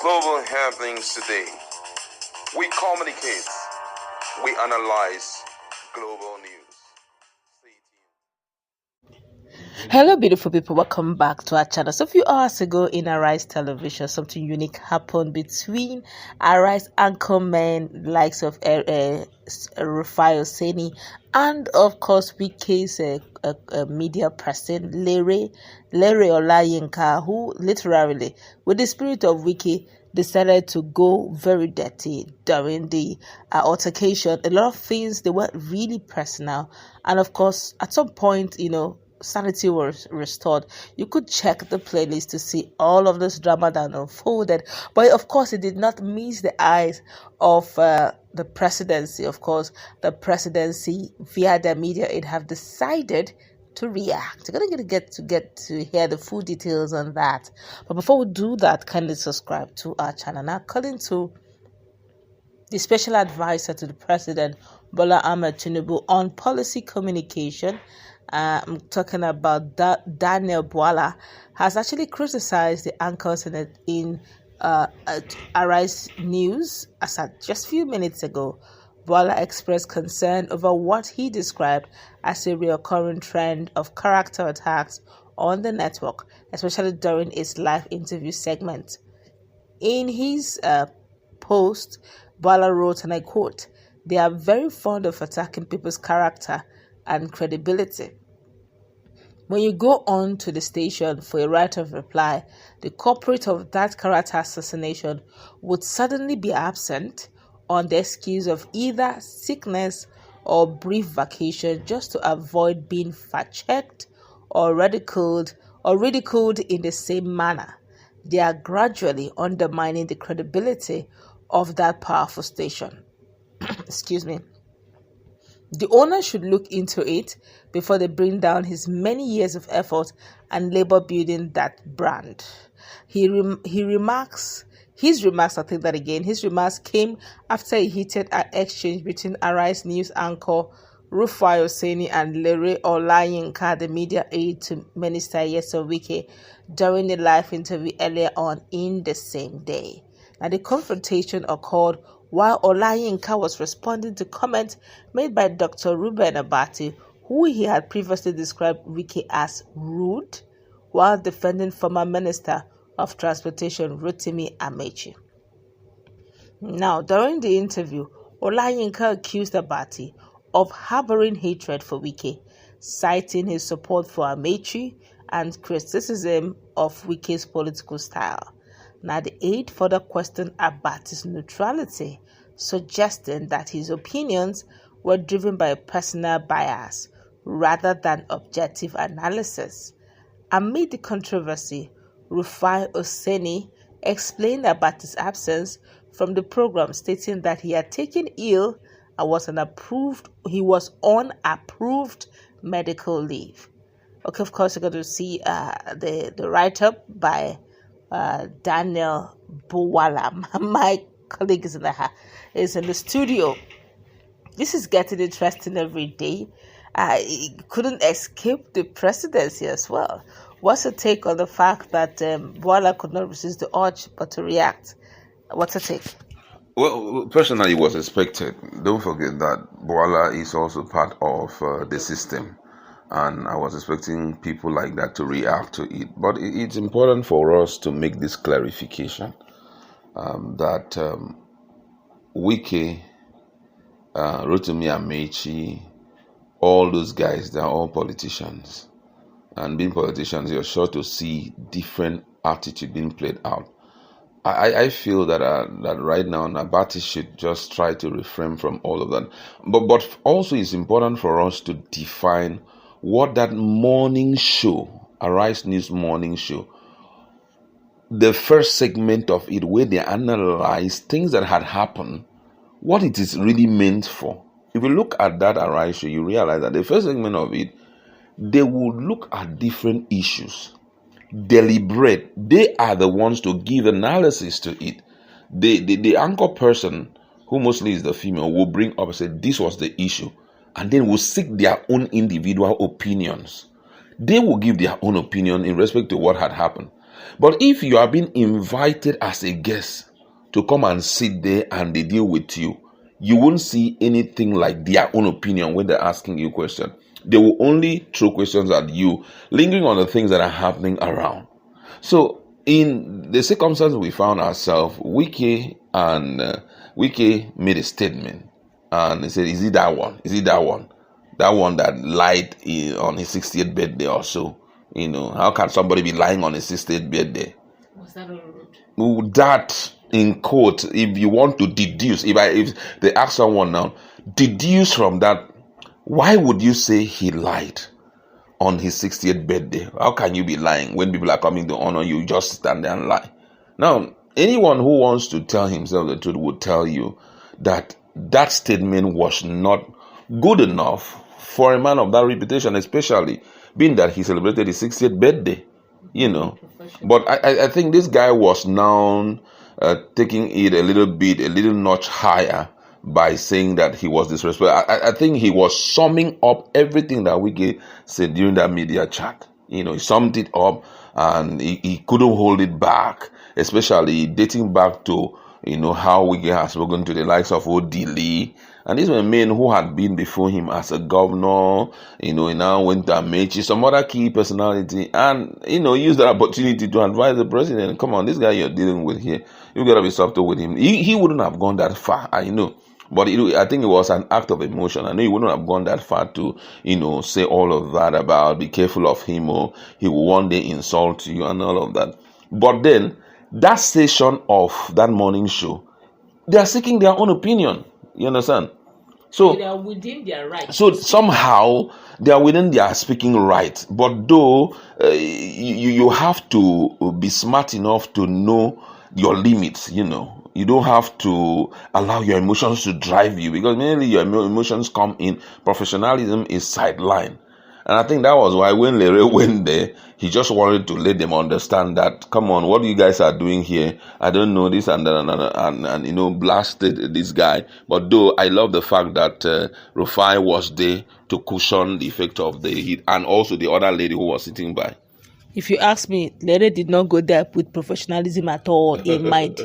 Global happenings today. We communicate. We analyze global news. Hello, beautiful people. Welcome back to our channel. So, a few hours ago in Arise Television, something unique happened between Arise anchormen, likes of Rufai Oseni, and of course, Wike's media person, lere Olayinka, who literally, with the spirit of Wike, decided to go very dirty during the altercation. A lot of things, they were really personal, and of course, at some point, sanity was restored. You could check the playlist to see all of this drama that unfolded, but of course it did not miss the eyes of the presidency. Of course, the presidency via the media, it have decided to react. You're gonna get to hear the full details on that. But before we do that, kindly subscribe to our channel. Now, according to the special advisor to the president, Bola Ahmed Tinubu, on policy communication, I'm talking about Daniel Bwala, has actually criticized the anchors in Arise News. As at just a few minutes ago, Bwala expressed concern over what he described as a recurring trend of character attacks on the network, especially during its live interview segment. In his post, Bwala wrote, and I quote, "They are very fond of attacking people's character and credibility. When you go on to the station for a right of reply, the culprit of that character assassination would suddenly be absent on the excuse of either sickness or brief vacation, just to avoid being fact-checked or ridiculed in the same manner. They are gradually undermining the credibility of that powerful station." Excuse me. The owner should look into it before they bring down his many years of effort and labor building that brand. His remarks came after a heated exchange between Arise News anchor Rufai Oseni and Lere Olayinka, the media aide to Minister Nyesom Wike, during a live interview earlier on in the same day. Now, the confrontation occurred while Olayinka was responding to comments made by Dr. Ruben Abati, who he had previously described Wike as rude, while defending former Minister of Transportation Rotimi Amechi. Now, during the interview, Olayinka accused Abati of harboring hatred for Wike, citing his support for Amechi and criticism of Wike's political style. Now, the aide further questioned Abati's neutrality, suggesting that his opinions were driven by a personal bias rather than objective analysis. Amid the controversy, Rufai Oseni explained Abati's absence from the program, stating that he had taken ill and was on approved medical leave. Okay, of course, you're going to see the write-up by Daniel Bwala. My colleague is in the studio. This is getting interesting every day. He couldn't escape the presidency as well. What's your take on the fact that Bwala could not resist the urge but to react? What's your take? Well, personally, it was expected. Don't forget that Bwala is also part of the system. And I was expecting people like that to react to it. But it's important for us to make this clarification that Wike, Rotimi Amechi, all those guys, they're all politicians. And being politicians, you're sure to see different attitude being played out. I feel that right now, Abati should just try to refrain from all of that. But also it's important for us to define what that morning show, Arise News morning show, the first segment of it, where they analyze things that had happened, what it is really meant for. If you look at that Arise show, you realize that the first segment of it, they would look at different issues, deliberate. They are the ones to give analysis to it. The anchor person, who mostly is the female, will bring up and say, this was the issue. And then will seek their own individual opinions. They will give their own opinion in respect to what had happened. But if you are being invited as a guest to come and sit there and they deal with you, you won't see anything like their own opinion when they're asking you questions. They will only throw questions at you, lingering on the things that are happening around. So, in the circumstances we found ourselves, Wike made a statement, and he said, "Is it that one? Is it that one? That one that lied on his 60th birthday or so? How can somebody be lying on his 60th birthday?" Was that rude? That, in quote, if you want to deduce, if they ask someone now, deduce from that, why would you say he lied on his 60th birthday? How can you be lying when people are coming to honor you? Just stand there and lie. Now, anyone who wants to tell himself the truth would tell you that that statement was not good enough for a man of that reputation, especially being that he celebrated his 60th birthday. But I think this guy was now taking it a little notch higher by saying that he was disrespectful. I think he was summing up everything that Wike said during that media chat. He summed it up, and he couldn't hold it back, especially dating back to how Wike has spoken to the likes of Ode. And these were men who had been before him as a governor, he now went to Amechi, some other key personality, and, used that opportunity to advise the president. Come on, this guy you're dealing with here, you got to be subtle with him. He wouldn't have gone that far, I know. But I think it was an act of emotion. I know he wouldn't have gone that far to, say all of that about be careful of him, or he will one day insult you and all of that. But then, that session of that morning show, they are seeking their own opinion. You understand? So they are within their right. So somehow they are within their speaking right. But though you have to be smart enough to know your limits. You don't have to allow your emotions to drive you, because mainly your emotions come in. Professionalism is sidelined. And I think that was why when Lere went there, he just wanted to let them understand that, come on, what you guys are doing here, I don't know this and that, and blasted this guy. But though I love the fact that Rufai was there to cushion the effect of the heat, and also the other lady who was sitting by. If you ask me, Lere did not go there with professionalism at all in mind.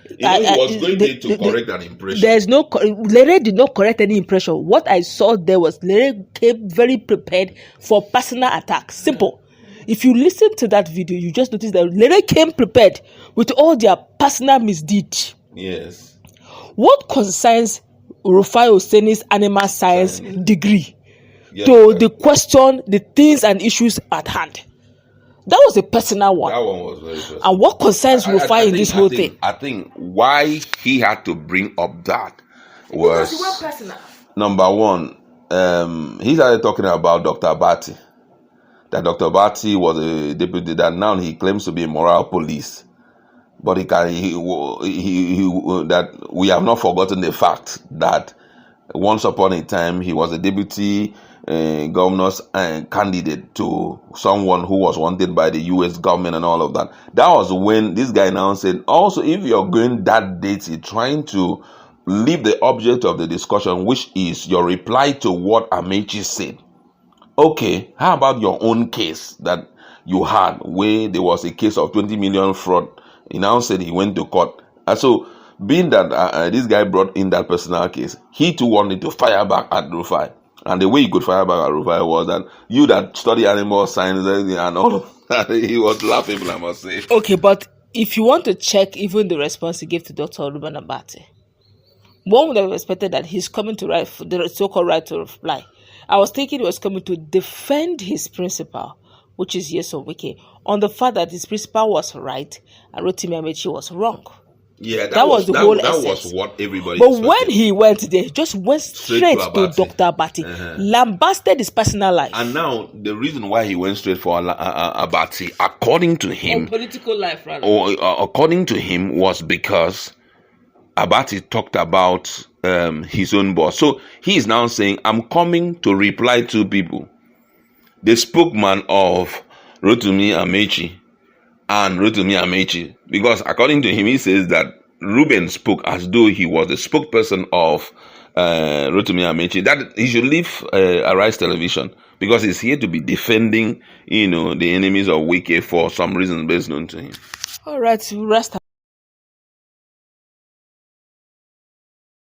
He was going there to correct an impression. Lere did not correct any impression. What I saw there was Lere came very prepared for personal attack. Simple. If you listen to that video, you just notice that Lere came prepared with all their personal misdeed. Yes. What concerns Rufai Oseni's animal science degree to the question, the things and issues at hand? That was a personal one. That one was very personal. And what concerns Rufai in this whole thing? I think why he had to bring up that was, because he went personal. Number one, he started talking about Dr. Abati. That Dr. Abati was a deputy, that now he claims to be a moral police. But that we have not forgotten the fact that once upon a time he was a deputy governor's candidate to someone who was wanted by the US government and all of that. That was when this guy now said, also, if you're going that dirty, trying to leave the object of the discussion, which is your reply to what Amechi said. Okay, how about your own case that you had, where there was a case of 20 million fraud? He now said he went to court. And so, being that this guy brought in that personal case, he too wanted to fire back at Rufai. And the way he could fire back at Rufai was that you that study animal science and all of that, he was laughing, I must say. Okay, but if you want to check even the response he gave to Dr. Oluban Abati, one would have expected that he's coming to write for the so-called right to reply. I was thinking he was coming to defend his principal, which is Yeso Wike, on the fact that his principal was right and Rotimi Amechi was wrong. Yeah, that was the whole essence. That was what everybody expected. When he went there, he just went straight to Dr. Abati, lambasted his personal life. And now, the reason why he went straight for Abati, according to him... political life, rather. According to him, was because Abati talked about his own boss. So, he is now saying, I'm coming to reply to people. The spokesman of Rotimi Amechi, because according to him, he says that Ruben spoke as though he was the spokesperson of Rotimi Amechi, that he should leave Arise Television, because he's here to be defending, the enemies of Wike for some reason best known to him. All right, rest.